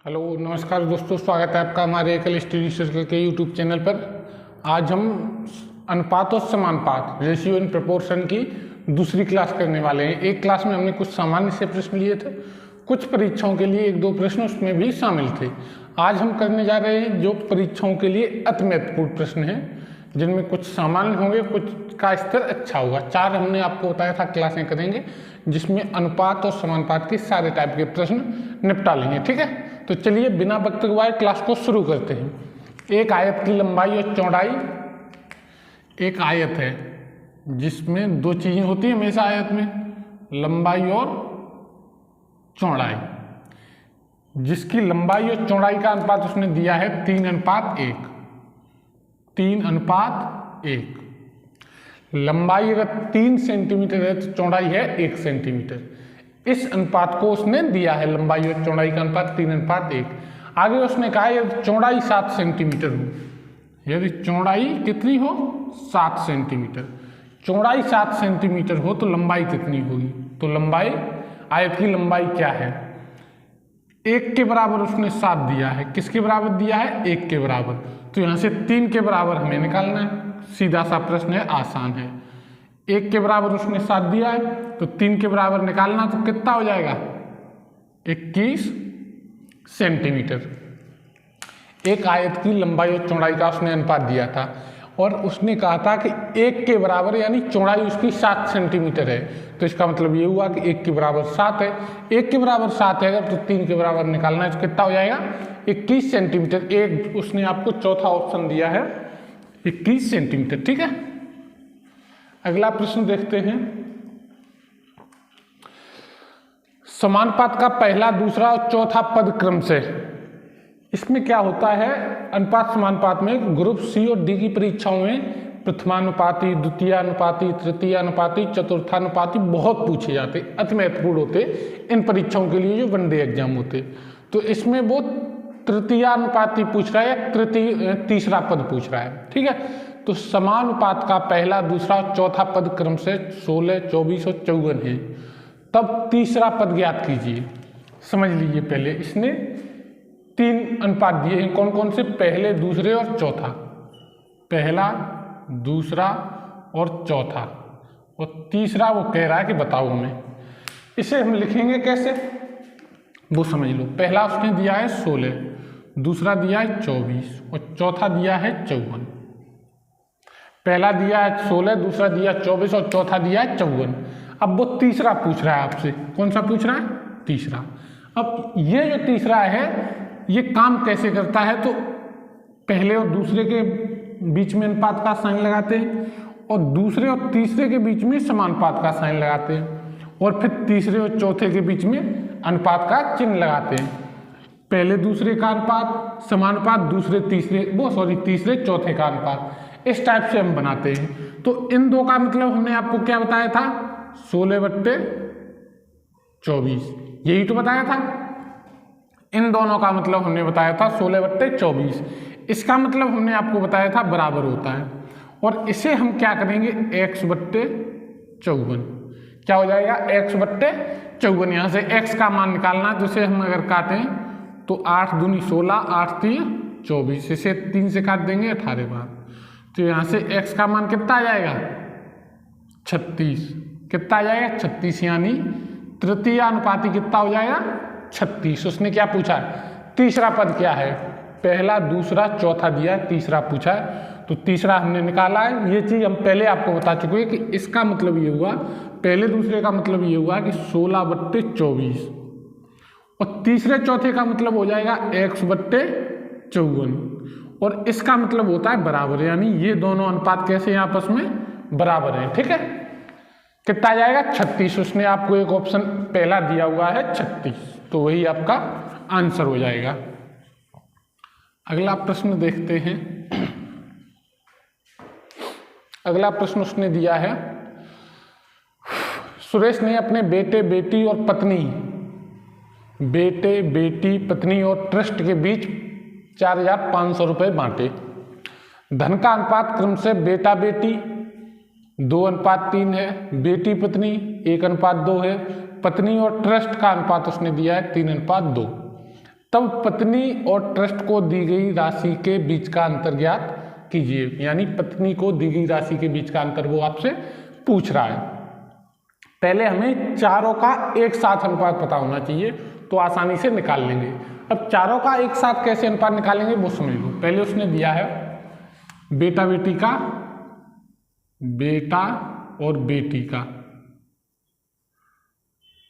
Hello नमस्कार दोस्तों, स्वागत है आपका हमारे एकल स्टडी सर्कल के यूट्यूब चैनल पर। आज हम अनुपात और समानुपात रेशियो एंड प्रपोर्शन की दूसरी क्लास करने वाले हैं। एक क्लास में हमने कुछ सामान्य से प्रश्न लिए थे, कुछ परीक्षाओं के लिए एक दो प्रश्न उसमें भी शामिल थे। आज हम करने जा रहे हैं जो परीक्षाओं के लिए अति महत्वपूर्ण प्रश्न हैं, जिनमें कुछ सामान्य होंगे, कुछ का स्तर अच्छा होगा। 4 हमने आपको बताया था क्लासें करेंगे, जिसमें अनुपात और समानुपात के सारे टाइप के प्रश्न निपटा लेंगे। ठीक है, तो चलिए बिना वक्त गवाए क्लास को शुरू करते हैं। एक आयत की लंबाई और चौड़ाई, एक आयत है जिसमें दो चीजें होती हैं हमेशा आयत में, लंबाई और चौड़ाई। जिसकी लंबाई और चौड़ाई का अनुपात उसने दिया है 3:1। 3:1। लंबाई अगर 3 सेंटीमीटर है तो चौड़ाई है 1 सेंटीमीटर। इस अनुपात को उसने दिया है, लंबाई और चौड़ाई का अनुपात 3:1। आगे उसने कहा यदि चौड़ाई 7 सेंटीमीटर हो, यदि चौड़ाई कितनी हो 7 सेंटीमीटर, चौड़ाई 7 सेंटीमीटर हो तो लंबाई कितनी होगी। तो लंबाई, आयत की लंबाई क्या है, 1 के बराबर उसने 7 दिया है। किसके बराबर दिया है, 1 के बराबर। तो यहाँ से 3 के बराबर हमें निकालना है। सीधा सा प्रश्न है, आसान है। 1 के बराबर उसने 7 दिया है तो 3 के बराबर निकालना, तो कितना हो जाएगा 21 सेंटीमीटर। एक आयत की लंबाई और चौड़ाई का उसने अनुपात दिया था और उसने कहा था कि 1 के बराबर यानी चौड़ाई उसकी 7 सेंटीमीटर है। तो इसका मतलब ये हुआ कि 1 के बराबर 7 है। 1 के बराबर 7 है अगर, तो 3 के बराबर निकालना है तो कितना हो जाएगा 21 सेंटीमीटर। एक उसने आपको चौथा ऑप्शन दिया है 21 सेंटीमीटर। ठीक है, अगला प्रश्न देखते हैं। समानुपात का पहला, दूसरा और चौथा पद क्रम से। इसमें क्या होता है, अनुपात समानुपात में ग्रुप सी और डी की परीक्षाओं में प्रथमानुपाती, द्वितीयानुपाती, तृतीयानुपाती, चतुर्थानुपाती बहुत पूछे जाते, अति महत्वपूर्ण होते इन परीक्षाओं के लिए जो वनडे एग्जाम होते। तो इसमें वो तृतीयानुपाती पूछ रहा है या तीसरा पद पूछ रहा है। ठीक है, तो समानुपात का पहला, दूसरा और चौथा पद क्रम से 16, 24 और 54 है। तब तीसरा पद ज्ञात कीजिए। समझ लीजिए, पहले इसने 3 अनुपात दिए हैं, कौन कौन से, पहले, दूसरे और चौथा। पहला, दूसरा और चौथा, और तीसरा वो कह रहा है कि बताओ हमें। इसे हम लिखेंगे कैसे वो समझ लो। पहला उसने दिया है 16, दूसरा दिया है 24 और चौथा दिया है 54। पहला दिया है 16, दूसरा दिया 24 और चौथा दिया है 54। अब वो तीसरा पूछ रहा है आपसे, कौन सा पूछ रहा है, तीसरा। अब ये जो तीसरा है ये काम कैसे करता है, तो पहले और दूसरे के बीच में अनुपात का साइन लगाते हैं और दूसरे और तीसरे के बीच में समानुपात का साइन लगाते हैं और फिर तीसरे और चौथे के बीच में अनुपात का चिन्ह लगाते हैं। पहले दूसरे का अनुपात समानुपात, दूसरे तीसरे चौथे का अनुपात, इस टाइप से हम बनाते हैं। तो इन दो का मतलब हमने आपको क्या बताया था, 16/24, यही तो बताया था। इन दोनों का मतलब हमने बताया था 16/24। इसका मतलब हमने आपको बताया था बराबर होता है। और इसे हम क्या करेंगे, x/54। क्या हो जाएगा, x/54। यहाँ से x का मान निकालना, तो इसे हम अगर काटें तो 8 दूनी 16, 8 3 24, इसे 3 से काट देंगे 18 बार। तो यहाँ से x का मान कितना आ जाएगा 36। कितना आ जाएगा 36, यानी तृतीय अनुपाती कितना हो जाएगा 36। उसने क्या पूछा, तीसरा पद क्या है, पहला, दूसरा, चौथा दिया है, तीसरा पूछा है, तो तीसरा हमने निकाला है। ये चीज हम पहले आपको बता चुके हैं कि इसका मतलब ये हुआ, पहले दूसरे का मतलब ये हुआ कि 16/24 और तीसरे चौथे का मतलब हो जाएगा x/54 और इसका मतलब होता है बराबर, यानी ये दोनों अनुपात कैसे हैं आपस में, बराबर है। ठीक है, कितना आ जाएगा 36। उसने आपको एक ऑप्शन पहला दिया हुआ है 36, तो वही आपका आंसर हो जाएगा। अगला प्रश्न देखते हैं। अगला प्रश्न उसने दिया है, सुरेश ने अपने बेटे बेटी और पत्नी, बेटे बेटी पत्नी और ट्रस्ट के बीच 4,500 रुपये बांटे। धन का अनुपात क्रम से बेटा बेटी 2:3 है, बेटी पत्नी 1:2 है, पत्नी और ट्रस्ट का अनुपात उसने दिया है 3:2। तब पत्नी और ट्रस्ट को दी गई राशि के बीच का अंतर ज्ञात कीजिए। यानी पत्नी को दी गई राशि के बीच का अंतर वो आपसे पूछ रहा है। पहले हमें चारों का एक साथ अनुपात पता होना चाहिए तो आसानी से निकाल लेंगे। अब चारों का एक साथ कैसे अनुपात निकालेंगे वो समझ लो। पहले उसने दिया है बेटा बेटी का, बेटा और बेटी का,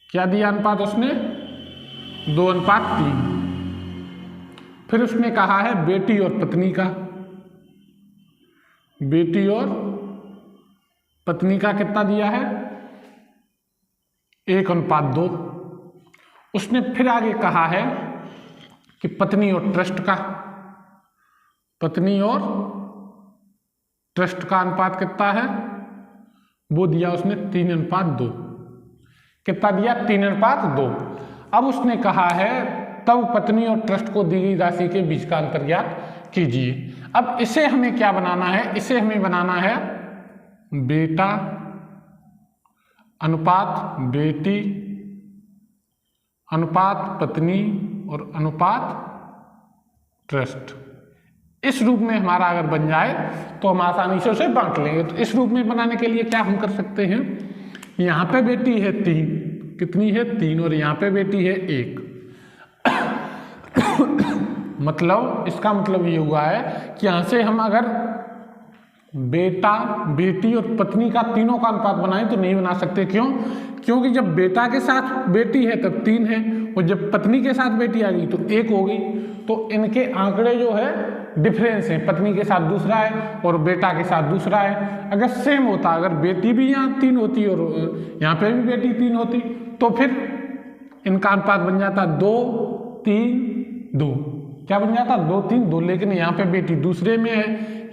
क्या दिया अनुपात उसने 2:3। फिर उसने कहा है बेटी और पत्नी का, बेटी और पत्नी का कितना दिया है 1:2। उसने फिर आगे कहा है कि पत्नी और ट्रस्ट का, पत्नी और ट्रस्ट का अनुपात कितना है वो दिया उसने 3:2। कितना दिया 3:2। अब उसने कहा है तब पत्नी और ट्रस्ट को दी गई राशि के बीच का अंतर ज्ञात कीजिए। अब इसे हमें क्या बनाना है, इसे हमें बनाना है बेटा अनुपात बेटी अनुपात पत्नी और अनुपात ट्रस्ट। इस रूप में हमारा अगर बन जाए तो हम आसानी से उसे बांट लेंगे। तो इस रूप में बनाने के लिए क्या हम कर सकते हैं, यहाँ पे बेटी है 3, कितनी है 3, और यहाँ पे बेटी है 1। मतलब इसका मतलब ये हुआ है कि यहाँ से हम अगर बेटा बेटी और पत्नी का तीनों का अनुपात बनाएं तो नहीं बना सकते। क्यों? क्योंकि जब बेटा के साथ बेटी है तब 3 है और जब पत्नी के साथ बेटी आ गई तो 1 होगी। तो इनके आंकड़े जो है डिफरेंस है, पत्नी के साथ दूसरा है और बेटा के साथ दूसरा है। अगर सेम होता, अगर बेटी भी यहाँ 3 होती और यहाँ पे भी बेटी 3 होती तो फिर इनका अनुपात बन जाता 2 3 2। क्या बन जाता 2 3 2। लेकिन यहाँ पे बेटी दूसरे में है,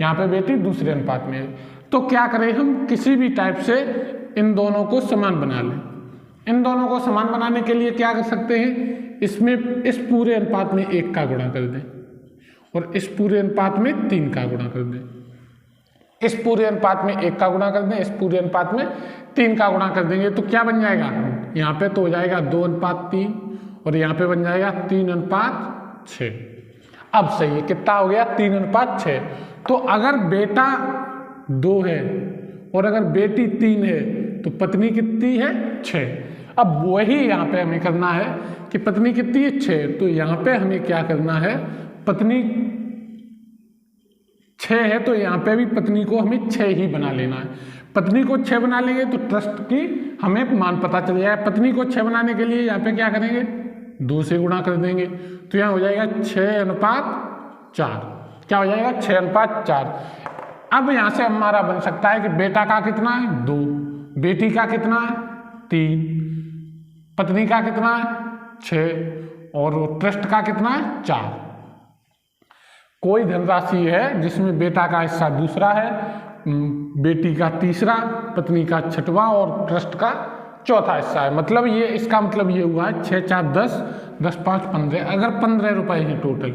यहाँ पे बेटी दूसरे अनुपात में है। तो क्या करें हम, किसी भी टाइप से इन दोनों को समान बना लें। इन दोनों को समान बनाने के लिए क्या कर सकते हैं, इसमें इस पूरे अनुपात में 1 का गुणा कर दें और इस पूरे अनुपात में 3 का गुणा कर दें। इस पूरे अनुपात में 1 का गुणा कर दें, इस पूरे अनुपात में 3 का गुणा कर देंगे तो क्या बन जाएगा, यहाँ पे तो हो जाएगा 2:3 और यहाँ पे बन जाएगा 3:6। अब सही है, कितना हो गया 3:6। तो अगर बेटा 2 है और अगर बेटी 3 है तो पत्नी कितनी है 6। अब वही यहाँ पे हमें करना है कि पत्नी कितनी है 6। तो यहाँ पे हमें क्या करना है, पत्नी 6 है तो यहाँ पे भी पत्नी को हमें 6 ही बना लेना है। पत्नी को 6 बना लेंगे तो ट्रस्ट की हमें मान पता चल जाएगा। पत्नी को 6 बनाने के लिए यहाँ पे क्या करेंगे, 2 से गुणा कर देंगे तो यहाँ हो जाएगा 6:4। क्या हो जाएगा 6:4। अब यहाँ से हमारा बन सकता है कि बेटा का कितना है 2, बेटी का कितना है 3, पत्नी का कितना है 6 और ट्रस्ट का कितना है 4। कोई धनराशि है जिसमें बेटा का हिस्सा दूसरा है, बेटी का तीसरा, पत्नी का 6वां और ट्रस्ट का 4था हिस्सा है। मतलब ये, इसका मतलब ये हुआ है 6 4 10, 10 5 15। अगर 15 रुपए हैं टोटल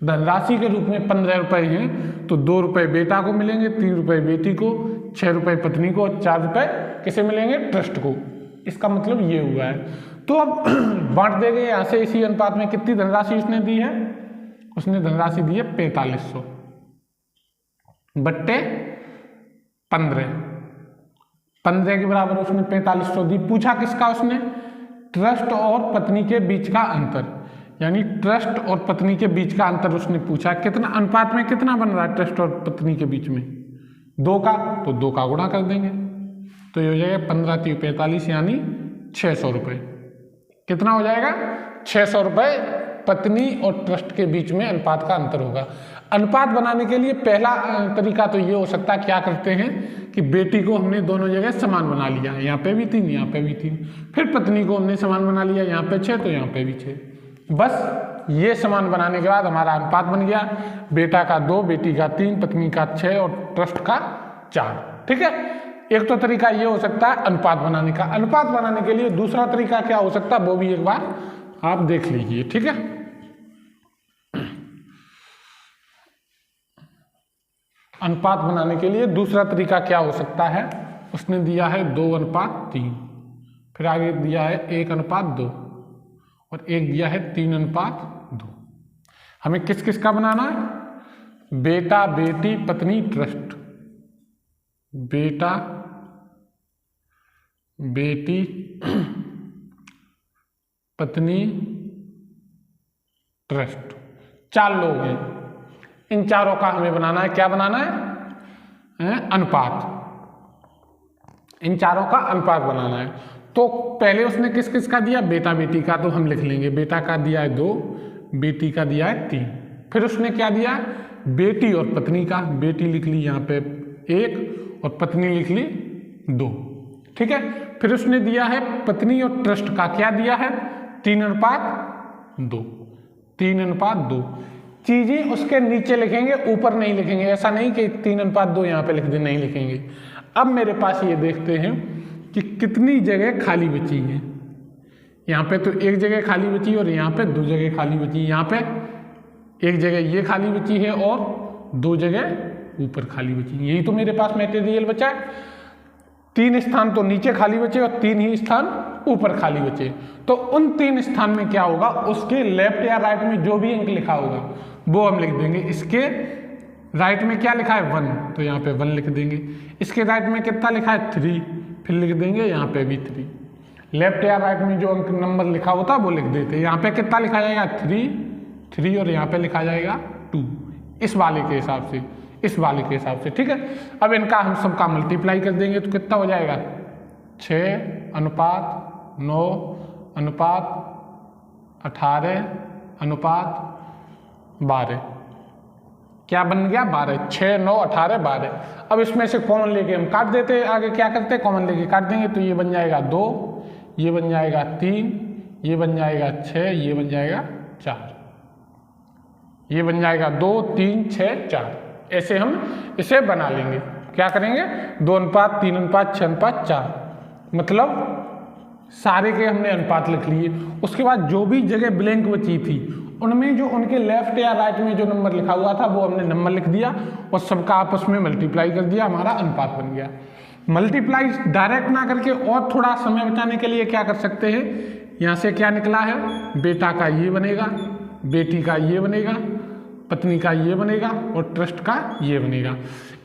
धनराशि के रूप में 15 रुपए हैं तो 2 रुपए बेटा को मिलेंगे, 3 रुपए बेटी को, 6 रुपए पत्नी को और 4 रुपए किसे मिलेंगे, ट्रस्ट को। इसका मतलब ये हुआ है। तो अब बांट देंगे यहाँ से इसी अनुपात में। कितनी धनराशि उसने दी है, उसने धनराशि दी है 4500 बट्टे 15। 15 के बराबर उसने 4500 दी। पूछा किसका उसने, ट्रस्ट और पत्नी के बीच का अंतर, यानी ट्रस्ट और पत्नी के बीच का अंतर उसने पूछा। कितना अनुपात में कितना बन रहा है ट्रस्ट और पत्नी के बीच में 2 का, तो 2 का गुणा कर देंगे तो ये हो जाएगा 15 3 45 यानी 600 रुपये। कितना हो जाएगा 600 रुपये पत्नी और ट्रस्ट के बीच में अनुपात का अंतर होगा। अनुपात बनाने के लिए पहला तरीका तो ये हो सकता है, क्या करते हैं कि बेटी को हमने दोनों जगह समान बना लिया, यहाँ पे भी 3 यहाँ पे भी 3। फिर पत्नी को हमने समान बना लिया, यहाँ पे 6 तो यहाँ पे भी 6। बस ये समान बनाने के बाद हमारा अनुपात बन गया, बेटा का 2, बेटी का 3, पत्नी का 6 और ट्रस्ट का 4। ठीक है, एक तो तरीका ये हो सकता है अनुपात बनाने का। अनुपात बनाने के लिए दूसरा तरीका क्या हो सकता है वो भी एक बार आप देख लीजिए। ठीक है, अनुपात बनाने के लिए दूसरा तरीका क्या हो सकता है, उसने दिया है 2:3, फिर आगे दिया है 1:2 और एक दिया है 3:2। हमें किस किस का बनाना है? बेटा बेटी पत्नी ट्रस्ट, बेटा बेटी पत्नी ट्रस्ट, 4 लोग हैं। इन चारों का हमें बनाना है, क्या बनाना है? अनुपात। इन चारों का अनुपात बनाना है। तो पहले उसने किस किस का दिया? बेटा बेटी का, तो हम लिख लेंगे बेटा का दिया है 2, बेटी का दिया है 3। फिर उसने क्या दिया? बेटी और पत्नी का, बेटी लिख ली यहाँ पे 1 और पत्नी लिख ली 2, ठीक है। फिर उसने दिया है पत्नी और ट्रस्ट का, क्या दिया है? 3:2, 3:2। चीजें उसके नीचे लिखेंगे, ऊपर नहीं लिखेंगे। ऐसा नहीं कि 3:2 यहाँ पे लिख दे, नहीं लिखेंगे। अब मेरे पास ये देखते हैं कि कितनी जगह खाली बची है। यहाँ पे तो 1 जगह खाली बची और यहाँ पे 2 जगह खाली बची। यहाँ पे 1 जगह ये खाली बची है और 2 जगह ऊपर खाली बची। यही तो मेरे पास मटेरियल बचा है। 3 स्थान तो नीचे खाली बचे और 3 ही स्थान ऊपर खाली बचे। तो उन 3 स्थान में क्या होगा? उसके लेफ्ट या राइट में जो भी अंक लिखा होगा वो हम लिख देंगे। इसके राइट में क्या लिखा है? 1, तो यहाँ पे 1 लिख देंगे। इसके राइट में कितना लिखा है? 3, फिर लिख देंगे यहाँ पे भी 3। लेफ्ट या राइट में जो अंक नंबर लिखा होता है वो लिख देते। यहाँ पे कितना लिखा जाएगा? 3 और यहाँ पे लिखा जाएगा 2, इस वाले के हिसाब से, इस वाले के हिसाब से, ठीक है। अब इनका हम सबका मल्टीप्लाई कर देंगे तो कितना हो जाएगा? 6:9:18:12। क्या बन गया? 12। 6, 9, 18, 12। अब इसमें से कॉमन लेके हम काट देते हैं। आगे क्या करते हैं? कॉमन लेके काट देंगे तो ये बन जाएगा 2, ये बन जाएगा 3, ये बन जाएगा 6, ये बन जाएगा 4, ये बन जाएगा 2, 3, 6, 4। ऐसे हम इसे बना लेंगे। क्या करेंगे? 2:3, 3:6, 4, मतलब सारे के हमने अनुपात लिख लिए। उसके बाद जो भी जगह ब्लैंक बची थी उनमें जो उनके लेफ्ट या राइट में जो नंबर लिखा हुआ था वो हमने नंबर लिख दिया और सबका आपस में मल्टीप्लाई कर दिया, हमारा अनुपात बन गया। मल्टीप्लाई डायरेक्ट ना करके और थोड़ा समय बचाने के लिए क्या कर सकते हैं? यहाँ से क्या निकला है? बेटा का ये बनेगा, बेटी का ये बनेगा, पत्नी का ये बनेगा और ट्रस्ट का ये बनेगा।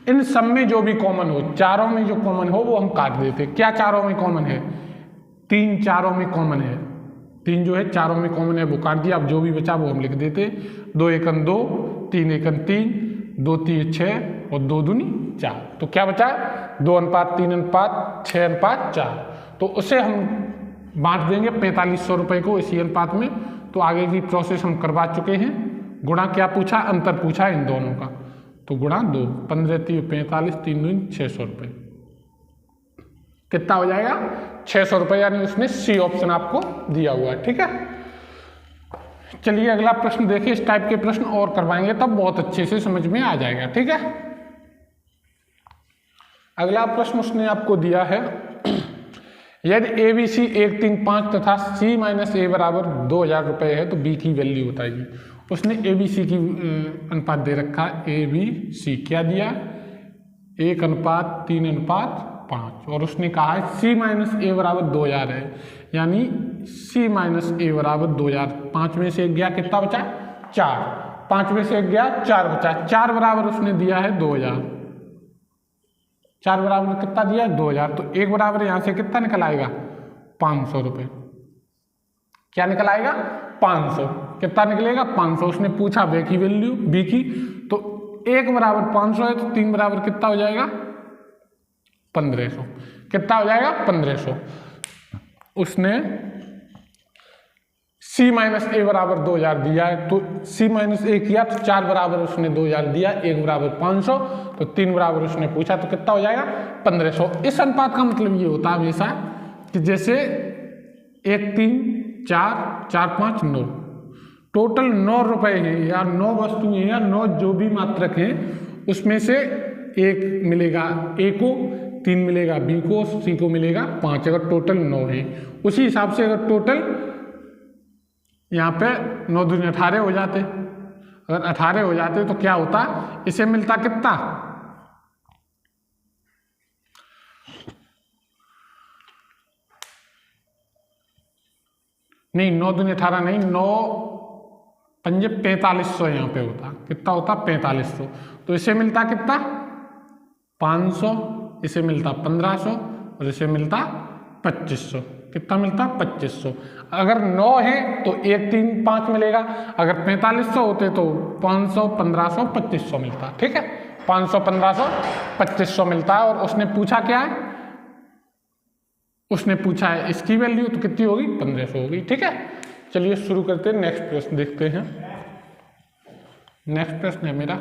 इन सब में जो भी कॉमन हो, चारों में जो कॉमन हो वो हम काट देते। क्या चारों में कॉमन है? 3 चारों में कॉमन है। 3 जो है चारों में कॉमन है, वो काट दिया। अब जो भी बचा वो हम लिख देते। 2 एकम 2, 3 एकम 3, 2 3 6 और 2 दूनी 4। तो क्या बचा? 2:3:6:4। तो उसे हम बांट देंगे 4500 रुपये को इसी अनुपात में। तो आगे की प्रोसेस हम करवा चुके हैं। गुणा क्या पूछा? अंतर पूछा इन दोनों का। तो गुणा 2, 15 3 45, 3 दूनी 600 रुपये। कितना हो जाएगा? 600 रुपये, यानी उसने सी ऑप्शन आपको दिया हुआ है, ठीक है। चलिए अगला प्रश्न देखिए। इस टाइप के प्रश्न और करवाएंगे तब बहुत अच्छे से समझ में आ जाएगा, ठीक है। अगला प्रश्न उसने आपको दिया है, यदि ABC 1 3 5 तथा C - A बराबर 2000 रुपये है तो B की वैल्यू बताइए। उसने ABC की अनुपात दे रखा है। ABC क्या दिया? 1:3:5 और उसने कहा है C - A बराबर 2000 है, यानी C - A बराबर 2000। 5 में से 1 गया, कितना बचा? 4। 5 में से 1 गया, 4 बचा। 4 बराबर उसने दिया है 2000। 4 बराबर कितना दिया? 2000। तो 1 बराबर यहाँ से कितना निकल आएगा? 500 रुपये। क्या निकल आएगा? 500। कितना निकलेगा? 500। उसने पूछा B की वैल्यू, B की, तो 1 बराबर 500 है तो 3 बराबर कितना हो जाएगा? 1500। कितना हो जाएगा? 1500। उसने C - A बराबर 2000 दिया है तो C - A किया तो 4 बराबर उसने 2000 दिया, 1 बराबर 500, तो 3 बराबर उसने पूछा तो कितना हो जाएगा? 1500। इस अनुपात का मतलब ये होता है हमेशा कि जैसे 1 3 4 4 5 9, टोटल 9 रुपये हैं या 9 वस्तुएं हैं या 9 जो भी मात्रक हैं, उसमें से 1 मिलेगा A को, 3 मिलेगा B को, C को मिलेगा 5। अगर टोटल 9 है, उसी हिसाब से अगर टोटल यहाँ पे 9 दूनी 18 हो जाते, अगर 18 हो जाते तो क्या होता? इसे मिलता कितना? नहीं, 9 दूनी 18 नहीं, 9 पंजे 4500 यहाँ पे होता, कितना होता 4500। तो इसे मिलता कितना 500, इसे मिलता 1500 और इसे मिलता 2500। कितना मिलता 2500। अगर 9 है तो 1 3 5 मिलेगा, अगर 4500 होते तो 500 1500 2500 मिलता। ठीक है, 500 1500 2500 मिलता है। और उसने पूछा क्या है, उसने पूछा है इसकी वैल्यू, तो कितनी होगी 1500 होगी। ठीक है, चलिए शुरू करते हैं, नेक्स्ट प्रश्न देखते हैं। नेक्स्ट प्रश्न है मेरा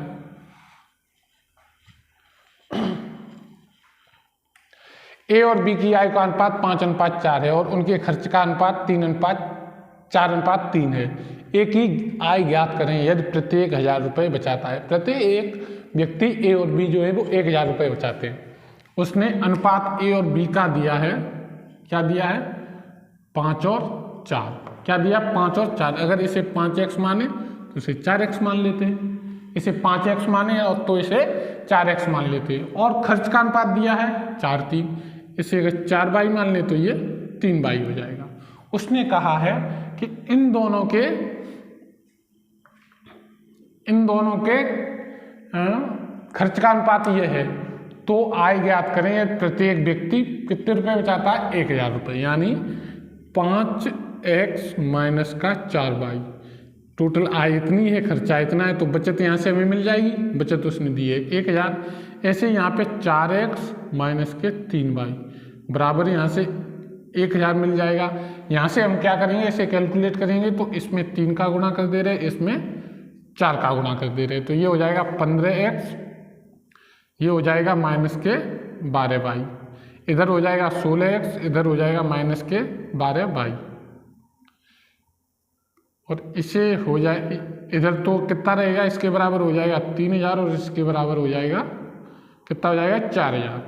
ए और बी की आय का अनुपात 5:4 है और उनके खर्च का अनुपात 3:4:3 है। ए की आय ज्ञात करें यदि प्रत्येक 1000 रुपये बचाता है। प्रत्येक व्यक्ति ए और बी जो है वो 1000 रुपये बचाते हैं। उसने अनुपात ए और बी का दिया है, क्या दिया है 5 और 4। क्या दिया 5 और 4। अगर इसे 5x माने तो इसे 4x मान लेते हैं, इसे 5x माने और तो इसे 4x मान लेते हैं। और खर्च का अनुपात दिया है 4:3, इसे अगर 4/2 मान ले तो ये 3/2 हो जाएगा। उसने कहा है कि इन दोनों के खर्च का अनुपात ये है, तो आय ज्ञात करें प्रत्येक व्यक्ति कितने रुपए बचाता है 1000 रुपये, यानी 5x माइनस का 4/2। टोटल आय इतनी है, खर्चा इतना है, तो बचत यहाँ से हमें मिल जाएगी। बचत उसने दी है 1000। ऐसे यहाँ पे 4x माइनस के 3/2 बराबर यहाँ से 1000 मिल जाएगा। यहाँ से हम क्या करेंगे, इसे कैलकुलेट करेंगे तो इसमें 3 का गुणा कर दे रहे, इसमें 4 का गुणा कर दे रहे, तो ये हो जाएगा 15x, ये हो जाएगा माइनस के 12/2, इधर हो जाएगा 16x, इधर हो जाएगा माइनस के 12/2। और इसे हो जाए इधर तो कितना रहेगा, इसके बराबर हो जाएगा 3000 और इसके बराबर हो जाएगा कितना हो जाएगा 4000।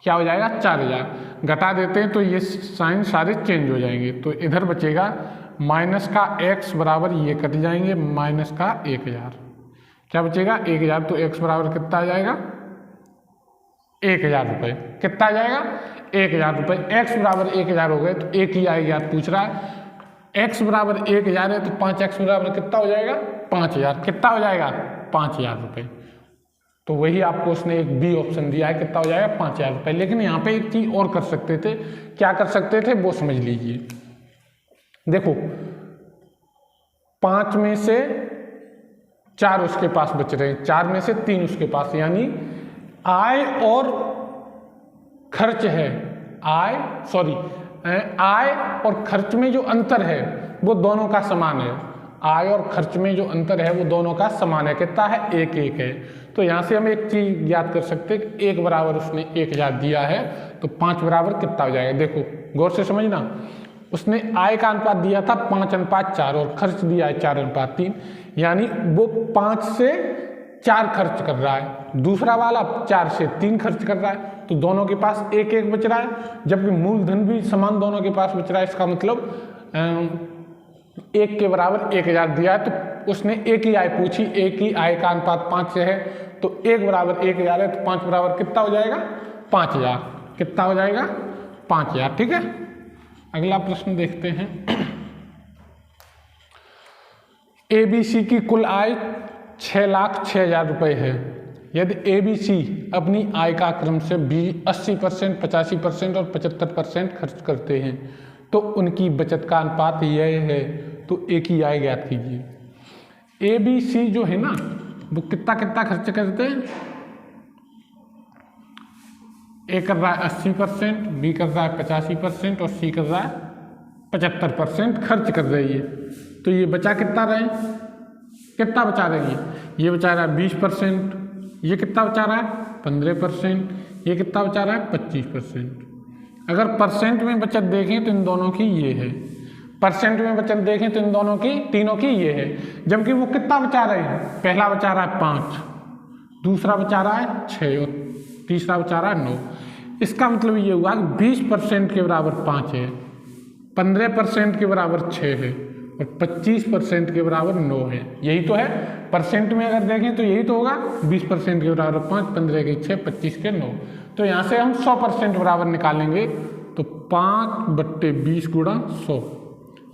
क्या हो जाएगा 4000। घटा देते हैं तो ये साइन सारे चेंज हो जाएंगे, तो इधर बचेगा माइनस का x बराबर ये कट जाएंगे माइनस का 1000। क्या बचेगा 1000, तो x बराबर कितना आ जाएगा 1000 रुपये। कितना आ जाएगा 1000 रुपये। x बराबर 1000 हो गए, तो एक ही आएगा पूछ रहा है। x बराबर 1000 है तो 5x बराबर कितना हो जाएगा 5000। कितना हो जाएगा 5000 रुपये। तो वही आपको उसने एक बी ऑप्शन दिया है, कितना हो जाएगा 5000 रुपये। लेकिन यहाँ पे एक चीज और कर सकते थे, क्या कर सकते थे वो समझ लीजिए। देखो 5 में से 4 उसके पास बच रहे हैं, 4 में से 3 उसके पास, यानी आय और खर्च है, आय और खर्च में जो अंतर है वो दोनों का समान है। आय और खर्च में जो अंतर है वो दोनों का समान है। कितना है 1 है। तो यहाँ से हम एक चीज ज्ञात कर सकते हैं कि 1 बराबर उसने 1000 दिया है, तो 5 बराबर कितना हो जाएगा। देखो गौर से समझना, उसने आय का अनुपात दिया था 5:4 और खर्च दिया है 4:3, यानी वो 5 से 4 खर्च कर रहा है, दूसरा वाला 4 से 3 खर्च कर रहा है, तो दोनों के पास 1 बच रहा है। जबकि मूलधन भी समान दोनों के पास बच रहा है, इसका मतलब 1 के बराबर 1000 दिया है, तो उसने एक ही आय पूछी, एक ही आय का अनुपात 5 से है, तो 1 बराबर 1000 है, तो 5 बराबर कितना हो जाएगा 5000। कितना हो जाएगा 5000। ठीक है, अगला प्रश्न देखते हैं। ABC की कुल आय 6,06,000 रुपये है। यदि ABC अपनी आय का क्रम से 80%, 85% और 75% खर्च करते हैं तो उनकी बचत का अनुपात यह है, तो एक ही आय ज्ञात कीजिए। ABC जो है ना वो कितना कितना खर्च करते हैं, ए कर रहा है 80%, बी कर रहा है 85% और सी कर रहा है 75% खर्च कर रही है। तो ये बचा कितना रहे, कितना बचा रही है, ये बचा रहा है 20%, ये कितना बचा रहा है 15%, ये कितना बचा रहा है 25%। अगर परसेंट में बचत देखें तो इन दोनों की ये है, परसेंट में बचत देखें तो इन दोनों की तीनों की ये है। जबकि वो कितना बचा रहे हैं, पहला बचा रहा है 5, दूसरा बचा रहा है 6 और तीसरा बचा रहा है 9। इसका मतलब ये हुआ कि 20% के बराबर 5 है, 15% के बराबर 6 है और 25% के बराबर 9 है। यही तो है, परसेंट में अगर देखें तो यही तो होगा, 20% के बराबर 5, 15 के 6, 25 के 9। तो यहाँ से हम 100% बराबर निकालेंगे, तो 5/20 गुणा 100,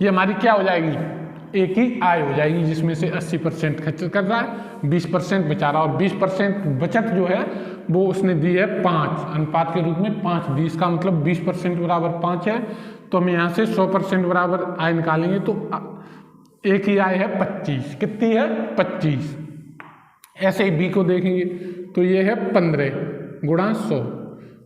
ये हमारी क्या हो जाएगी एक ही आय हो जाएगी, जिसमें से 80% खर्च कर रहा है, 20% बचा रहा, और 20% बचत जो है वो उसने दी है 5, अनुपात के रूप में 5 दी। इसका मतलब 20% बराबर 5 है। तो हम यहाँ से 100% बराबर आय निकालेंगे तो एक ही आय है 25। कितनी है? 25। ऐसे ही बी को देखेंगे तो ये है 15 गुणा 100,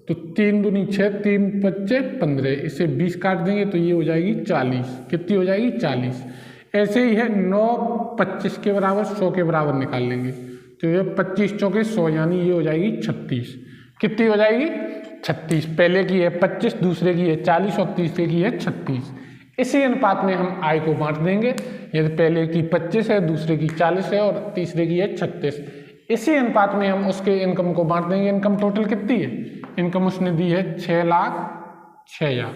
तो 3 दूनी 6, 3 पच्चे 15, इसे 20 काट देंगे तो ये हो जाएगी 40। कितनी हो जाएगी? 40। ऐसे ही है 9 25 के बराबर 100 के बराबर निकाल लेंगे तो ये 25 चौके 100, यानी ये हो जाएगी 36। कितनी हो जाएगी? 36। पहले की है 25, दूसरे की है 40 और तीसरे की है 36। इसी अनुपात में हम आय को बांट देंगे। यदि पहले की 25 है, दूसरे की 40 है और तीसरे की है 36, इसी अनुपात में हम उसके इनकम को बांट देंगे। इनकम टोटल कितनी है? इनकम उसने दी है 6,06,000।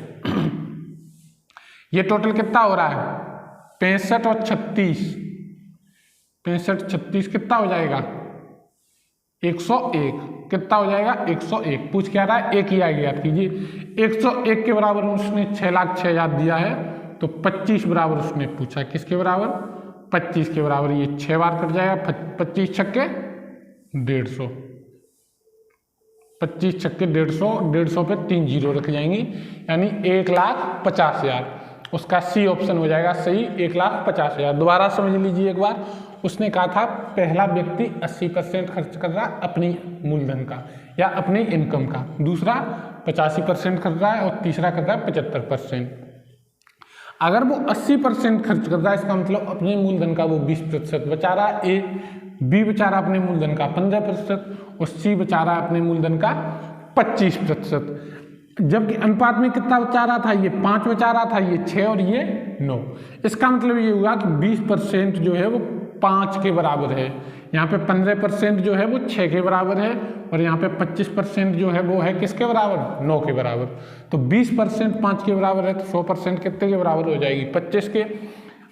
ये टोटल कितना हो रहा है? 65 और 36, 65 36 कितना हो जाएगा? 101। कितना हो जाएगा? 101। पूछ क्या रहा है? एक ही आय ज्ञात कीजिए। 101 के बराबर उसने 6,06,000 दिया है, तो 25 बराबर उसने पूछा। किसके बराबर? 25 के बराबर। ये 6 बार कट जाएगा, 25 छक्के 150, 25 छक्के 150, 150 पे 3 जीरो रख जाएंगी, यानी 1,50,000। उसका सी ऑप्शन हो जाएगा सही, 1,50,000। दोबारा समझ लीजिए एक बार। उसने कहा था पहला व्यक्ति 80% खर्च कर रहा है अपनी मूलधन का या अपनी इनकम का, दूसरा 85% कर रहा है और तीसरा कर रहा है 75%। अगर वो 80% खर्च कर रहा है, इसका मतलब अपने मूलधन का वो 20% बचा रहा है। ए बी बचा रहा अपने मूलधन का 15% और सी बचा रहा है अपने मूलधन का 25%। जबकि अनुपात में कितना बचा रहा था? ये 5 बचा रहा था, ये 6 और ये 9। इसका मतलब ये हुआ कि 20% जो है वो 5 के बराबर है। यहाँ पे 15% जो है वो 6 के बराबर है और यहाँ पे 25% जो है वो है किसके बराबर? 9 के बराबर। तो 20% 5 के बराबर है तो 100% कितने के बराबर हो जाएगी? 25 के।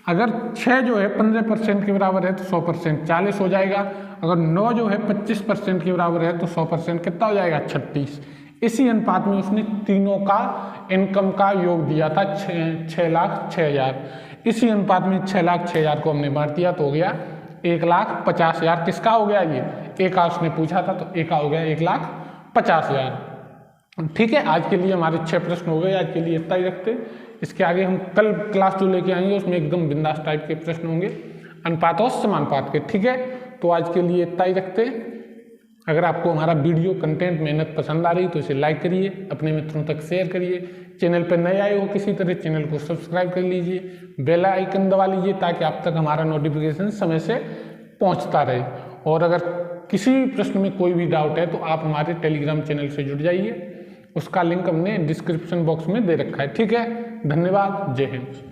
अगर 6 जो है 15% के बराबर है तो 100% 40 हो जाएगा। अगर 9 जो है 25% के बराबर है तो 100% कितना हो जाएगा? 36। इसी अनुपात में उसने तीनों का इनकम का योग दिया था 6,06,000। इसी अनुपात में 6,06,000 को हमने बांट दिया तो हो गया 1,50,000। किसका हो गया? ये ए का उसने पूछा था तो ए का हो गया 1,50,000। ठीक है, आज के लिए हमारे 6 प्रश्न हो गए। आज के लिए इतना ही रखते। इसके आगे हम कल क्लास जो लेके आएंगे उसमें एकदम बिंदास टाइप के प्रश्न होंगे, अनुपात और समानुपात के। ठीक है, तो आज के लिए इतना ही रखते। अगर आपको हमारा वीडियो कंटेंट मेहनत पसंद आ रही तो इसे लाइक करिए, अपने मित्रों तक शेयर करिए। चैनल पर नए आए हो किसी तरह चैनल को सब्सक्राइब कर लीजिए, बेल आइकन दबा लीजिए ताकि आप तक हमारा नोटिफिकेशन समय से पहुंचता रहे। और अगर किसी प्रश्न में कोई भी डाउट है तो आप हमारे टेलीग्राम चैनल से जुड़ जाइए, उसका लिंक हमने डिस्क्रिप्शन बॉक्स में दे रखा है। ठीक है, धन्यवाद, जय हिंद।